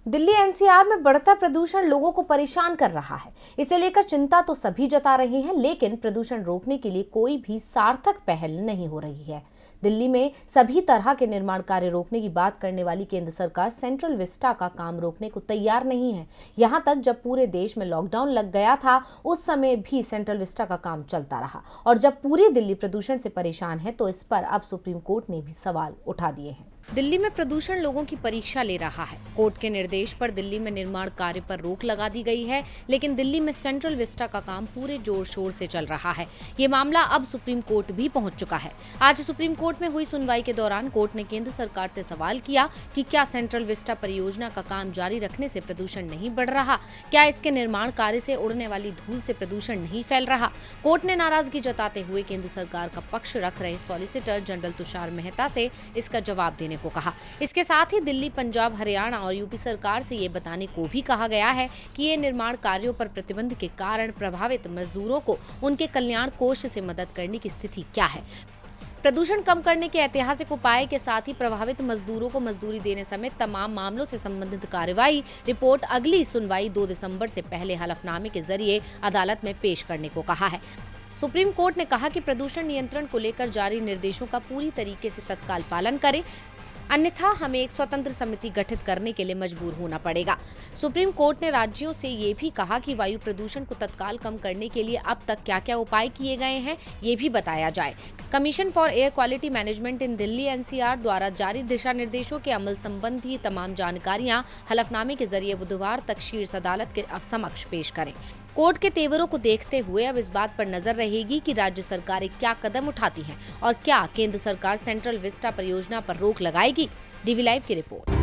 Delhi NCR में बढ़ता प्रदूषण लोगों को परेशान कर रहा है। इसे लेकर चिंता तो सभी जता रहे हैं, लेकिन प्रदूषण रोकने के लिए कोई भी सार्थक पहल नहीं हो रही है। दिल्ली में सभी तरह के निर्माण कार्य रोकने की बात करने वाली केंद्र सरकार सेंट्रल विस्टा का काम रोकने को तैयार नहीं है। यहां तक जब पूरे देश में लॉकडाउन लग गया था, उस समय भी सेंट्रल विस्टा का काम चलता रहा। और जब पूरी दिल्ली प्रदूषण से परेशान है, तो इस पर अब सुप्रीम कोर्ट ने भी सवाल उठा दिए हैं। दिल्ली में प्रदूषण लोगों की परीक्षा ले रहा है। कोर्ट के निर्देश पर दिल्ली में निर्माण कार्य पर रोक लगा दी गई है, लेकिन दिल्ली में सेंट्रल विस्टा का काम पूरे जोर शोर से चल रहा है। ये मामला अब सुप्रीम कोर्ट भी पहुंच चुका है। आज सुप्रीम कोर्ट में हुई सुनवाई के दौरान कोर्ट ने केंद्र सरकार से सवाल किया कि क्या सेंट्रल विस्टा परियोजना का काम जारी रखने से प्रदूषण नहीं बढ़ रहा, क्या इसके निर्माण कार्य से उड़ने वाली धूल से प्रदूषण नहीं फैल रहा। कोर्ट ने नाराजगी जताते हुए केंद्र सरकार का पक्ष रख रहे सॉलिसिटर जनरल तुषार मेहता से इसका जवाब देने को कहा। इसके साथ ही दिल्ली, पंजाब, हरियाणा और यूपी सरकार से ये बताने को भी कहा गया है कि ये निर्माण कार्यों पर प्रतिबंध के कारण प्रभावित मजदूरों को उनके कल्याण कोष से मदद करने की स्थिति क्या है। प्रदूषण कम करने के ऐतिहासिक उपाय के साथ ही प्रभावित मजदूरों को मजदूरी देने समेत तमाम मामलों से संबंधित कार्रवाई रिपोर्ट अगली सुनवाई 2 दिसंबर से पहले हलफनामे के जरिए अदालत में पेश करने को कहा है। सुप्रीम कोर्ट ने कहा कि प्रदूषण नियंत्रण को लेकर जारी निर्देशों का पूरी तरीके से तत्काल पालन करें, अन्यथा हमें एक स्वतंत्र समिति गठित करने के लिए मजबूर होना पड़ेगा। सुप्रीम कोर्ट ने राज्यों से ये भी कहा कि वायु प्रदूषण को तत्काल कम करने के लिए अब तक क्या क्या उपाय किए गए हैं, ये भी बताया जाए। Commission for air quality management in Delhi NCR द्वारा जारी दिशा निर्देशों के अमल संबंधी तमाम जानकारियां हलफनामे के जरिए बुधवार तक शीर्ष अदालत के समक्ष पेश करें। कोर्ट के तेवरों को देखते हुए अब इस बात पर नजर रहेगी कि राज्य सरकारें क्या कदम उठाती हैं और क्या केंद्र सरकार सेंट्रल विस्टा परियोजना पर रोक लगाएगी। डीवी लाइव की रिपोर्ट।